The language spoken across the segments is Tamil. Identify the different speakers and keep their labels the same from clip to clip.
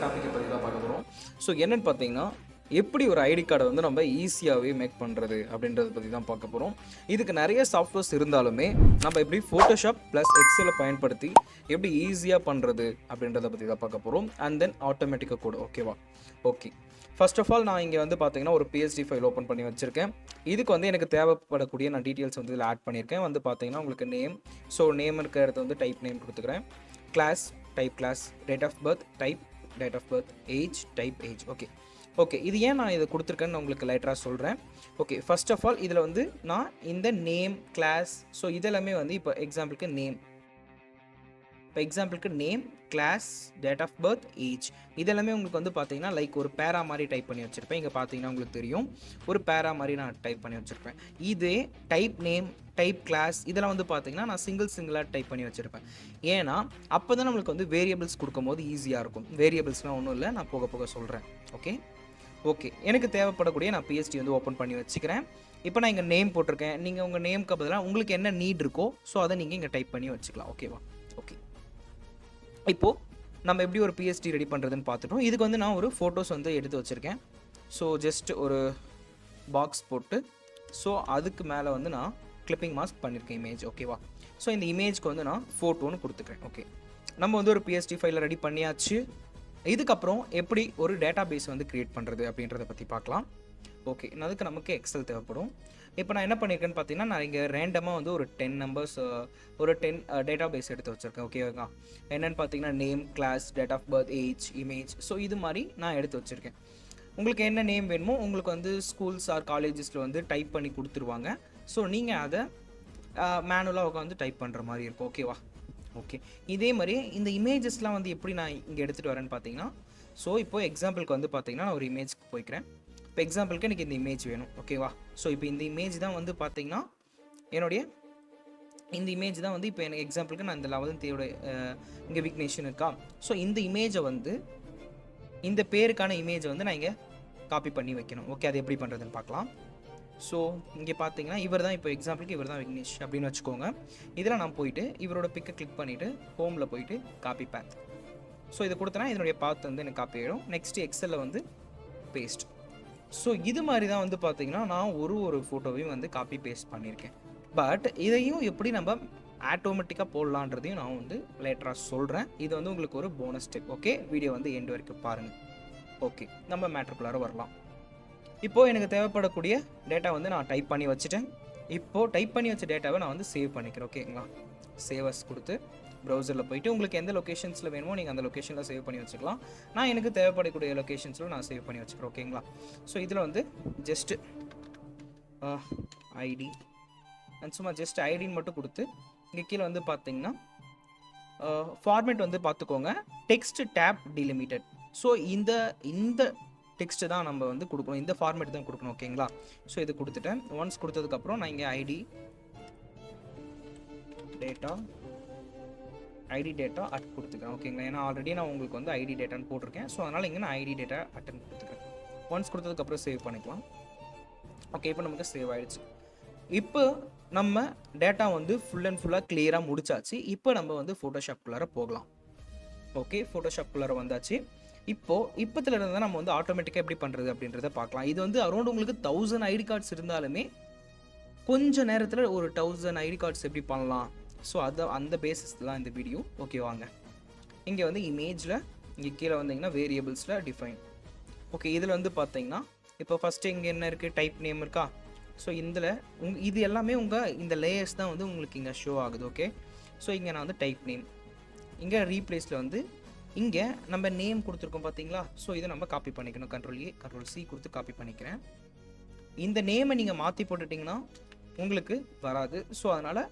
Speaker 1: டாப்பிக்கை பற்றி தான் பார்க்க போகிறோம். ஸோ என்னென்னு பார்த்தீங்கன்னா, எப்படி ஒரு ஐடி கார்டை வந்து நம்ம ஈஸியாகவே மேக் பண்ணுறது அப்படின்றத பற்றி தான் பார்க்க போகிறோம். இதுக்கு நிறைய சாஃப்ட்வேர்ஸ் இருந்தாலுமே நம்ம எப்படி ஃபோட்டோஷாப் ப்ளஸ் எக்ஸலை பயன்படுத்தி எப்படி ஈஸியாக பண்ணுறது அப்படின்றத பற்றி தான் பார்க்க போகிறோம். அண்ட் தென் ஆட்டோமேட்டிக்காக கூட ஓகேவா? ஓகே, ஃபர்ஸ்ட் ஆஃப் ஆல் நான் இங்கே வந்து பார்த்தீங்கன்னா ஒரு பிஎஸ்டி ஃபைல் ஓப்பன் பண்ணி வச்சுருக்கேன். இதுக்கு வந்து எனக்கு தேவைப்படக்கூடிய நான் டீட்டெயில்ஸ் வந்து இதில் ஆட் பண்ணியிருக்கேன். வந்து பார்த்தீங்கன்னா உங்களுக்கு நேம், ஸோ நேம் இருக்கிற இடத்த வந்து டைப் நேம் கொடுத்துக்கிறேன். Class type class, date of birth type date of birth, age type age. Okay இது ஏன் நான் இதை கொடுத்துருக்கேன்னு நான் உங்களுக்கு லைட்டராக சொல்கிறேன். ஓகே, ஃபர்ஸ்ட் ஆஃப் ஆல் இதில் வந்து நான் இந்த நேம் கிளாஸ், ஸோ இதெல்லாமே வந்து இப்போ எக்ஸாம்பிளுக்கு name class date of birth age இதெல்லாமே உங்களுக்கு வந்து பார்த்தீங்கன்னா லைக் ஒரு பேரா மாதிரி டைப் பண்ணி வச்சுருப்பேன். இங்கே பார்த்தீங்கன்னா உங்களுக்கு தெரியும் ஒரு பேரா மாதிரி நான் டைப் பண்ணி வச்சுருப்பேன். இதே டைப் நேம் டைப் கிளாஸ் இதெல்லாம் வந்து பார்த்தீங்கன்னா நான் சிங்கிளாக டைப் பண்ணி வச்சுருப்பேன். ஏன்னா அப்போ தான் நம்மளுக்கு வந்து வேரியபிள்ஸ் கொடுக்கும் போது ஈஸியாக இருக்கும். வேரியபிள்ஸ்லாம் ஒன்றும் இல்லை, நான் போக போக சொல்கிறேன். ஓகே எனக்கு தேவைப்படக்கூடிய நான் பிஎஸ்டி வந்து ஓப்பன் பண்ணி வச்சுக்கிறேன். இப்போ நான் இங்கே நேம் போட்டிருக்கேன். நீங்கள் உங்கள் நேமுக்கு பதிலாக உங்களுக்கு என்ன நீட் இருக்கோ ஸோ அதை நீங்கள் இங்கே டைப் பண்ணி வச்சுக்கலாம். ஓகேவா? ஓகே, இப்போது நம்ம எப்படி ஒரு பிஎஸ்டி ரெடி பண்ணுறதுன்னு பார்த்துட்டோம். இதுக்கு வந்து நான் ஒரு ஃபோட்டோஸ் வந்து எடுத்து வச்சுருக்கேன். ஸோ ஜஸ்ட் ஒரு பாக்ஸ் போட்டு ஸோ அதுக்கு மேலே வந்து நான் கிளிப்பிங் மாஸ்க் பண்ணியிருக்கேன் இமேஜ். ஓகேவா? ஸோ இந்த இமேஜ்க்கு வந்து நான் ஃபோட்டோன்னு கொடுத்துக்கிறேன். ஓகே, நம்ம வந்து ஒரு பிஎஸ்டி ஃபைலை ரெடி பண்ணியாச்சு. இதுக்கப்புறம் எப்படி ஒரு டேட்டா பேஸ் வந்து க்ரியேட் பண்ணுறது அப்படின்றத பற்றி பார்க்கலாம். ஓகே, அதுக்கு நமக்கு எக்ஸல் தேவைப்படும். இப்போ நான் என்ன பண்ணியிருக்கேன்னு பார்த்தீங்கன்னா, நான் இங்கே ரேண்டமாக வந்து ஒரு 10 நம்பர்ஸ் ஒரு 10 டேட்டா பேஸ் எடுத்து வச்சுருக்கேன். ஓகேவா? என்னென்னு பார்த்தீங்கன்னா name, class, date of birth, age, image, so இது மாதிரி நான் எடுத்து வச்சுருக்கேன். உங்களுக்கு என்ன நேம் வேணுமோ உங்களுக்கு வந்து ஸ்கூல்ஸ் ஆர் காலேஜஸில் வந்து டைப் பண்ணி கொடுத்துருவாங்க. ஸோ நீங்கள் அதை மேனுவலாக உட்காந்து டைப் பண்ணுற மாதிரி இருக்கும். ஓகேவா? ஓகே, இதே மாதிரி இந்த இமேஜஸ்லாம் வந்து எப்படி நான் இங்கே எடுத்துகிட்டு வரேன்னு பார்த்தீங்கன்னா, ஸோ இப்போது எக்ஸாம்பிளுக்கு வந்து பார்த்தீங்கன்னா நான் ஒரு இமேஜ்க்கு போய்க்கிறேன். இப்போ எக்ஸாம்பிளுக்கு எனக்கு இந்த இமேஜ் வேணும். ஓகேவா? ஸோ இப்போ இந்த இமேஜ் தான் வந்து பார்த்தீங்கன்னா இந்த இமேஜ் தான் வந்து இப்போ எனக்கு எக்ஸாம்பிளுக்கு நான் இந்த 11th இங்கே விக்னேஷன் இருக்கா. ஸோ இந்த இமேஜை வந்து இந்த பேருக்கான இமேஜை வந்து நான் இங்கே காப்பி பண்ணி வைக்கணும். ஓகே, அது எப்படி பண்ணுறதுன்னு பார்க்கலாம். ஸோ இங்கே பார்த்தீங்கன்னா இவர் தான் இப்போ எக்ஸாம்பிளுக்கு இவர் தான் விக்னேஷ் அப்படின்னு வச்சுக்கோங்க. இதில் நான் போயிட்டு இவரோட பிக்கை கிளிக் பண்ணிவிட்டு ஹோமில் போயிட்டு காப்பி பேத், ஸோ இதை கொடுத்தனா இதனுடைய பாத் வந்து எனக்கு காப்பி ஆகிடும். நெக்ஸ்ட்டு எக்ஸலில் வந்து பேஸ்ட். ஸோ இது மாதிரி தான் வந்து பார்த்தீங்கன்னா நான் ஒரு ஃபோட்டோவையும் வந்து காப்பி பேஸ்ட் பண்ணியிருக்கேன். பட் இதையும் எப்படி நம்ம ஆட்டோமேட்டிக்காக போடலான்றதையும் நான் வந்து லேட்டராக சொல்கிறேன். இது வந்து உங்களுக்கு ஒரு போனஸ் ஸ்டெப். ஓகே, வீடியோ வந்து எண்ட் வரைக்கும் பாருங்கள். ஓகே, நம்ம மேட்ருக்குள்ளார வரலாம். இப்போது எனக்கு தேவைப்படக்கூடிய டேட்டா வந்து நான் டைப் பண்ணி வச்சுட்டேன். இப்போது டைப் பண்ணி வச்ச டேட்டாவை நான் வந்து சேவ் பண்ணிக்கிறேன். ஓகேங்களா? சேவஸ் கொடுத்து ப்ரௌசரில் போய்ட்டு உங்களுக்கு எந்த லொக்கேஷன்ஸில் வேணுமோ நீங்கள் அந்த லொக்கேஷனில் சேவ் பண்ணி வச்சுக்கலாம். நான் எனக்கு தேவைப்படக்கூடிய லொக்கேஷன்ஸில் நான் சேவ் பண்ணி வச்சுக்கிறேன். ஓகேங்களா? ஸோ இதில் வந்து ஜஸ்ட்டு ஐடி அண்ட் சும்மா ஜஸ்ட் ஐடின்னு மட்டும் கொடுத்து இங்கே கீழே வந்து பார்த்தீங்கன்னா ஃபார்மேட் வந்து பார்த்துக்கோங்க, டெக்ஸ்ட் டேப் டிலிமிட்டட். ஸோ இந்த டெக்ஸ்ட்டு தான் நம்ம வந்து கொடுக்கணும், இந்த ஃபார்மேட் தான் கொடுக்கணும். ஓகேங்களா? ஸோ இது கொடுத்துட்டேன். ஒன்ஸ் கொடுத்ததுக்கப்புறம் நான் இங்கே ஐடி டேட்டா அட் கொடுத்துக்கிறேன். ஓகேங்களா? ஏன்னா ஆல்ரெடி நான் உங்களுக்கு வந்து ஐடி டேட்டான்னு போட்டிருக்கேன். ஸோ அதனால் இங்கே நான் ஐடி டேட்டா அட்டன் கொடுத்துக்கிறேன். ஒன்ஸ் கொடுத்ததுக்கப்புறம் சேவ் பண்ணிக்கலாம். ஓகே, இப்போ நமக்கு சேவ் ஆகிடுச்சு. இப்போ நம்ம டேட்டா வந்து ஃபுல் அண்ட் ஃபுல்லாக கிளியராக முடிச்சாச்சு. இப்போ நம்ம வந்து ஃபோட்டோஷாப்குள்ளார போகலாம். ஓகே, ஃபோட்டோஷாப்குள்ளார வந்தாச்சு. இப்போத்துல இருந்து தான் நம்ம வந்து ஆட்டோமேட்டிக்காக எப்படி பண்ணுறது அப்படின்றத பார்க்கலாம். இது வந்து அரௌண்ட் உங்களுக்கு 1000 ஐடி கார்ட்ஸ் இருந்தாலுமே கொஞ்சம் நேரத்தில் ஒரு 1000 ஐடி கார்ட்ஸ் எப்படி பண்ணலாம். ஸோ அந்த பேசிஸ் தான் இந்த வீடியோ. ஓகே, வாங்க. இங்கே வந்து இமேஜில் இங்கே கீழே வந்தீங்கன்னா வேரியபிள்ஸில் டிஃபைன். ஓகே, இதில் வந்து பார்த்தீங்கன்னா இப்போ ஃபஸ்ட்டு இங்கே என்ன இருக்குது, டைப் நேம் இருக்கா. ஸோ இதில் இது எல்லாமே இந்த லேயர்ஸ் தான் வந்து உங்களுக்கு இங்கே ஷோ ஆகுது. ஓகே, ஸோ இங்கே நான் வந்து டைப் நேம், இங்கே ரீப்ளேஸில் வந்து இங்கே நம்ம நேம் கொடுத்துருக்கோம் பார்த்தீங்களா. ஸோ இதை நம்ம காப்பி பண்ணிக்கணும். Ctrl+C கொடுத்து காப்பி பண்ணிக்கிறேன். இந்த நேமை நீங்கள் மாற்றி போட்டுட்டிங்கன்னா உங்களுக்கு வராது. ஸோ அதனால்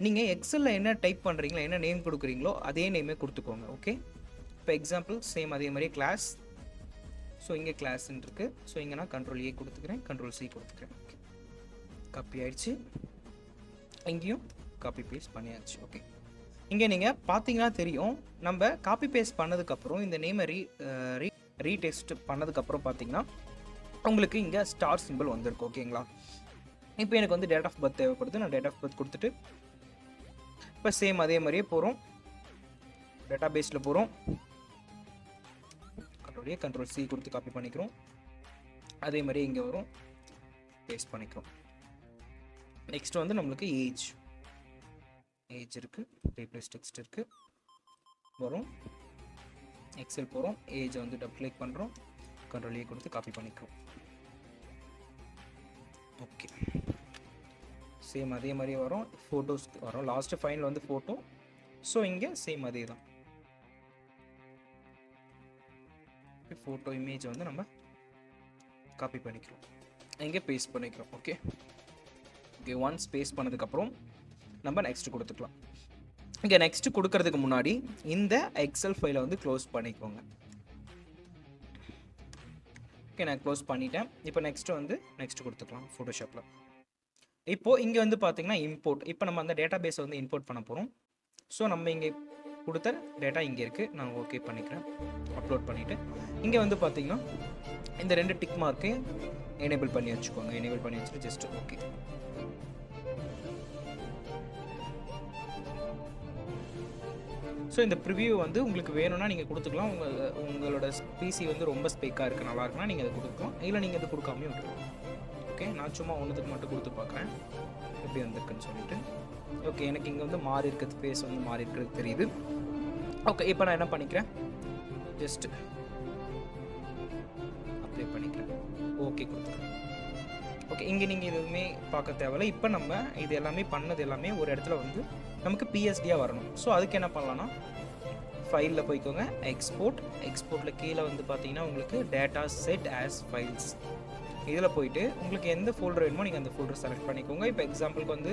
Speaker 1: நீங்கள் எக்ஸலில் என்ன டைப் பண்ணுறீங்களோ, என்ன நேம் கொடுக்குறீங்களோ அதே நேமே கொடுத்துக்கோங்க. ஓகே, இப்போ எக்ஸாம்பிள் சேம் அதே மாதிரி கிளாஸ். ஸோ இங்கே கிளாஸ்ன்னு இருக்குது. ஸோ இங்கே நான் Ctrl+A கொடுத்துக்கிறேன், Ctrl+C கொடுத்துக்கிறேன். ஓகே, காப்பி ஆகிடுச்சு. இங்கேயும் காப்பி பேஸ்ட் பண்ணியாச்சு. ஓகே, இங்கே நீங்கள் பார்த்தீங்கன்னா தெரியும், நம்ம காப்பி பேஸ்ட் பண்ணதுக்கப்புறம் இந்த நேமை ரீடெஸ்ட் பண்ணதுக்கப்புறம் பார்த்தீங்கன்னா உங்களுக்கு இங்கே ஸ்டார் சிம்பிள் வந்திருக்கு. ஓகேங்களா? இப்போ எனக்கு வந்து டேட் ஆஃப் பர்த் தேவைப்படுது. நான் டேட் ஆஃப் பர்த் கொடுத்துட்டு இப்போ சேம் அதே மாதிரியே போகிறோம், டேட்டா பேஸில் போகிறோம். கண்ட்ரோல் சி கொடுத்து காப்பி பண்ணிக்கிறோம். அதே மாதிரி இங்கே வரும், பேஸ்ட் பண்ணிக்கிறோம். நெக்ஸ்ட் வந்து நம்மளுக்கு ஏஜ் இருக்குது, ரீப்ளேஸ் டெக்ஸ்ட் இருக்குது, வரும். எக்ஸல் போகிறோம், ஏஜை வந்து டபுள் கிளிக் பண்ணுறோம், கண்ட்ரோல் ஏ கொடுத்து காப்பி பண்ணிக்கிறோம். ஓகே, சேம் அதே மாதிரியே வரும். ஃபோட்டோஸ் வரும், லாஸ்ட்டு ஃபைனல் வந்து ஃபோட்டோ. ஸோ இங்கே சேம் அதே தான், ஃபோட்டோ இமேஜ் வந்து நம்ம காப்பி பண்ணிக்கிறோம், இங்கே பேஸ்ட் பண்ணிக்கிறோம். ஓகே, ஒன்ஸ் பேஸ்ட் பண்ணதுக்கப்புறம் நம்ம நெக்ஸ்ட் கொடுத்துக்கலாம். இங்கே நெக்ஸ்ட் கொடுக்கறதுக்கு முன்னாடி இந்த எக்ஸல் ஃபைலை வந்து க்ளோஸ் பண்ணிக்கோங்க. ஓகே, நான் க்ளோஸ் பண்ணிட்டேன். இப்போ நெக்ஸ்ட் கொடுத்துக்கலாம் ஃபோட்டோஷாப்பில். இப்போது இங்கே வந்து பார்த்தீங்கன்னா இம்போர்ட். இப்போ நம்ம அந்த டேட்டா பேஸை வந்து இம்போர்ட் பண்ண போகிறோம். ஸோ நம்ம இங்கே கொடுத்த டேட்டா இங்கே இருக்குது, நான் ஓகே பண்ணிக்கிறேன். அப்லோட் பண்ணிவிட்டு இங்கே வந்து பார்த்தீங்கன்னா இந்த 2 டிக் மார்க்கு எனேபிள் பண்ணி வச்சுக்கோங்க. எனேபிள் பண்ணி வச்சுட்டு ஜஸ்ட் ஓகே. ஸோ இந்த ப்ரிவியூ வந்து உங்களுக்கு வேணும்னா நீங்கள் கொடுத்துக்கலாம். உங்களோட பிசி வந்து ரொம்ப ஸ்பெக்காக இருக்குது, நல்லா இருக்குன்னா நீங்கள் அதை கொடுக்கலாம், இல்லை நீங்கள் அதை கொடுக்காமே விட்டுருக்கலாம். ஓகே, நான் சும்மா ஒன்றுத்துக்கு மட்டும் கொடுத்து பார்க்குறேன் எப்படி வந்திருக்குன்னு சொல்லிட்டு. ஓகே, எனக்கு இங்கே வந்து மாறி இருக்கிறது, ஃபேஸ் வந்து மாறி இருக்கிறது தெரியுது. ஓகே, இப்போ நான் என்ன பண்ணிக்கிறேன், ஜஸ்ட் அப்ளை பண்ணிக்கிறேன், ஓகே கொடுத்துக்கிறேன். ஓகே, இங்கே நீங்கள் எதுவுமே பார்க்க தேவையில்லை. இப்போ நம்ம இது எல்லாமே பண்ணது எல்லாமே ஒரு இடத்துல வந்து நமக்கு பிஎஸ்டியாக வரணும். ஸோ அதுக்கு என்ன பண்ணலான்னா, ஃபைலில் போய்க்கோங்க, எக்ஸ்போர்ட்டில் கீழே வந்து பார்த்தீங்கன்னா உங்களுக்கு டேட்டா செட் ஆஸ் ஃபைல்ஸ், இதில் போயிட்டு உங்களுக்கு எந்த ஃபோல்டர் வேணுமோ நீங்கள் அந்த ஃபோல்டர் செலக்ட் பண்ணிக்கோங்க. இப்போ எக்ஸாம்பிளுக்கு வந்து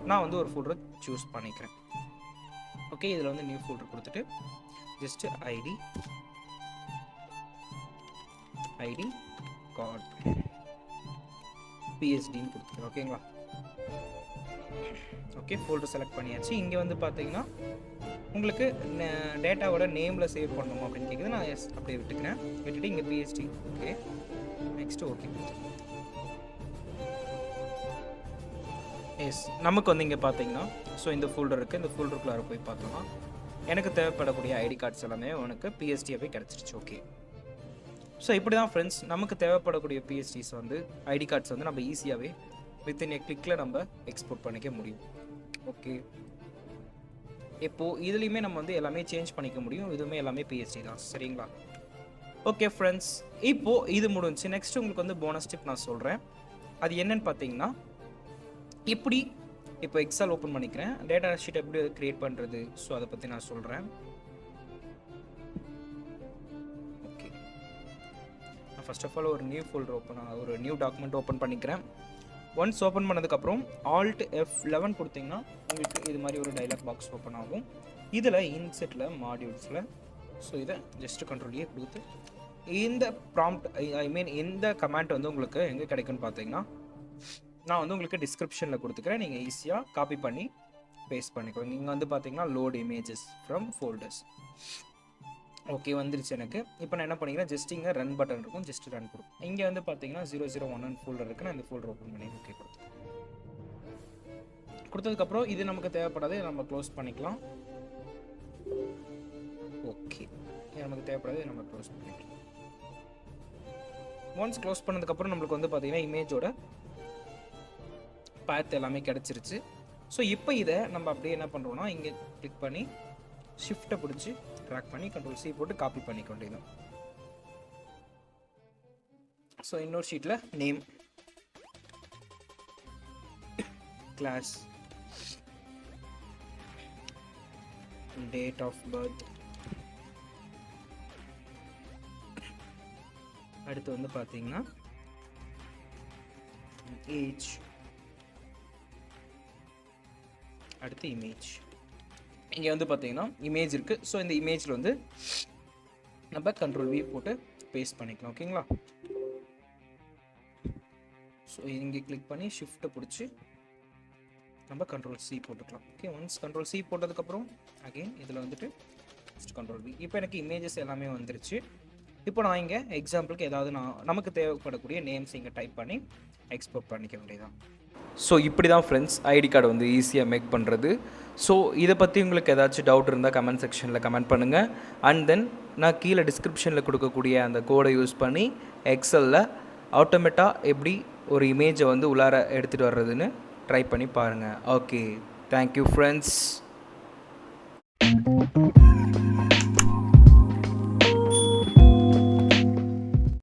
Speaker 1: நான் வந்து ஒரு ஃபோல்டரை சூஸ் பண்ணிக்கிறேன். ஓகே, இதில் வந்து நியூ ஃபோல்டர் கொடுத்துட்டு ஜஸ்ட்டு ஐடி கார்ட் பிஎஸ்டின்னு கொடுத்துருக்கேன். ஓகேங்களா? ஓகே, ஃபோல்டர் செலக்ட் பண்ணியாச்சு. இங்கே வந்து பார்த்தீங்கன்னா உங்களுக்கு டேட்டாவோட நேமில் சேவ் பண்ணணும் அப்படின்னு கேட்குது. நான் எஸ் அப்படியே விட்டுட்டு இங்கே பிஎஸ்டி. Okay, next okay. எஸ், நமக்கு வந்து இங்கே பார்த்தீங்கன்னா ஸோ இந்த ஃபோல்டர் இருக்குது, இந்த ஃபோல்டருக்குள்ளார போய் பார்த்தோம்னா எனக்கு தேவைப்படக்கூடிய ஐடி கார்ட்ஸ் எல்லாமே உனக்கு பிஎஸ்டியாகவே கிடச்சிருச்சு. ஓகே, ஸோ இப்படி தான் ஃப்ரெண்ட்ஸ் நமக்கு தேவைப்படக்கூடிய பிஎஸ்டிஸ் வந்து ஐடி கார்ட்ஸ் வந்து நம்ம ஈஸியாகவே வித்தின் எ கிளிக்கில் நம்ம எக்ஸ்போர்ட் பண்ணிக்க முடியும். ஓகே, இப்போது இதுலேயுமே நம்ம வந்து எல்லாமே சேஞ்ச் பண்ணிக்க முடியும். இதுவுமே எல்லாமே பிஎஸ்டி தான், சரிங்களா? ஓகே ஃப்ரெண்ட்ஸ், இப்போது இது முடிஞ்சு. நெக்ஸ்ட் உங்களுக்கு வந்து போனஸ் டிப் நான் சொல்கிறேன். அது என்னன்னு பார்த்தீங்கன்னா, இப்படி இப்போ எக்ஸல் ஓப்பன் பண்ணிக்கிறேன், டேட்டா ஷீட் எப்படி க்ரியேட் பண்ணுறது, ஸோ அதை பற்றி நான் சொல்கிறேன். ஓகே, நான் ஃபர்ஸ்ட் ஆஃப் ஆல் ஒரு நியூ டாக்குமெண்ட் ஓப்பன் பண்ணிக்கிறேன். ஒன்ஸ் ஓப்பன் பண்ணதுக்கப்புறம் Alt F11 கொடுத்தீங்கன்னா உங்களுக்கு இது மாதிரி ஒரு டைலாக் பாக்ஸ் ஓப்பன் ஆகும். இதில் இன்செட்டில் மாடியூல்ஸில் ஸோ இதை ஜஸ்ட் கண்ட்ரோல் ஏ கொடுத்து இந்த ப்ராம்ப்ட் இந்த கமெண்ட் வந்து உங்களுக்கு எங்கே கிடைக்குன்னு பார்த்தீங்கன்னா, நான் வந்து உங்களுக்கு டிஸ்கிரிப்ஷனில் கொடுத்துக்கிறேன். நீங்கள் ஈஸியாக காப்பி பண்ணி பேஸ்ட் பண்ணிக்கோங்க. இங்கே வந்து பார்த்தீங்கன்னா load images from folders. Okay, வந்துருச்சு எனக்கு. இப்போ நான் என்ன பண்ணிக்கிறேன், ஜஸ்ட் இங்கே ரன் பட்டன் இருக்கும், ஜஸ்ட் ரன் கொடுக்கும். இங்கே வந்து பார்த்தீங்கன்னா 001 ஃபோல்டர் இருக்குது. நான் இந்த ஃபோல்டர் ஓப்பன் பண்ணி ஓகே கொடுத்ததுக்கப்புறம் இது நமக்கு தேவைப்படாது, நம்ம க்ளோஸ் பண்ணிக்கலாம். ஓகே, நமக்கு தேவைப்படாது, நம்ம க்ளோஸ் பண்ணிக்கலாம். ஒன்ஸ் க்ளோஸ் பண்ணதுக்கப்புறம் நம்மளுக்கு வந்து பார்த்தீங்கன்னா இமேஜோட பாத் எல்லாமே கிடச்சிருச்சு. ஸோ இப்போ இதை நம்ம அப்படியே என்ன பண்ணுறோன்னா, இங்கே கிளிக் பண்ணி ஷிஃப்ட்டை பிடிச்சி ட்ராக் பண்ணி கண்ட்ரோல் சி போட்டு காப்பி பண்ணிக்க வேண்டியது. ஸோ இன்னொரு ஷீட்டில் name, class, date of birth, அடுத்து வந்து பார்த்தீங்கன்னா ஏஜ், அடுத்து இமேஜ். இங்கே வந்து பார்த்தீங்கன்னா இமேஜ் இருக்குது. ஸோ இந்த இமேஜில் வந்து நம்ம கண்ட்ரோல் வி போட்டு பேஸ்ட் பண்ணிக்கலாம். ஓகேங்களா? ஸோ இங்கே கிளிக் பண்ணி ஷிஃப்ட்டை பிடிச்சி நம்ம கண்ட்ரோல் சி போட்டுக்கலாம். ஓகே, ஒன்ஸ் கண்ட்ரோல் சி போட்டதுக்கப்புறம் அகெயின் இதில் வந்துட்டு கண்ட்ரோல் வி. இப்போ எனக்கு இமேஜஸ் எல்லாமே வந்துருச்சு. இப்போ நான் இங்கே எக்ஸாம்பிளுக்கு ஏதாவது நமக்கு தேவைப்படக்கூடிய நேம்ஸ் இங்கே டைப் பண்ணி எக்ஸ்போர்ட் பண்ணிக்க வேண்டியதான். ஸோ இப்படி தான் ஃப்ரெண்ட்ஸ் ஐடி கார்டு வந்து ஈஸியாக மேக் பண்ணுறது. ஸோ இதை பற்றி உங்களுக்கு ஏதாச்சும் டவுட் இருந்தால் கமெண்ட் செக்ஷனில் கமெண்ட் பண்ணுங்கள். அண்ட் தென் நான் கீழே டிஸ்கிரிப்ஷனில் கொடுக்கக்கூடிய அந்த கோடை யூஸ் பண்ணி எக்ஸலில் ஆட்டோமேட்டாக எப்படி ஒரு இமேஜை வந்து உள்ளார எடுத்துகிட்டு வர்றதுன்னு ட்ரை பண்ணி பாருங்கள். Okay, thank you friends.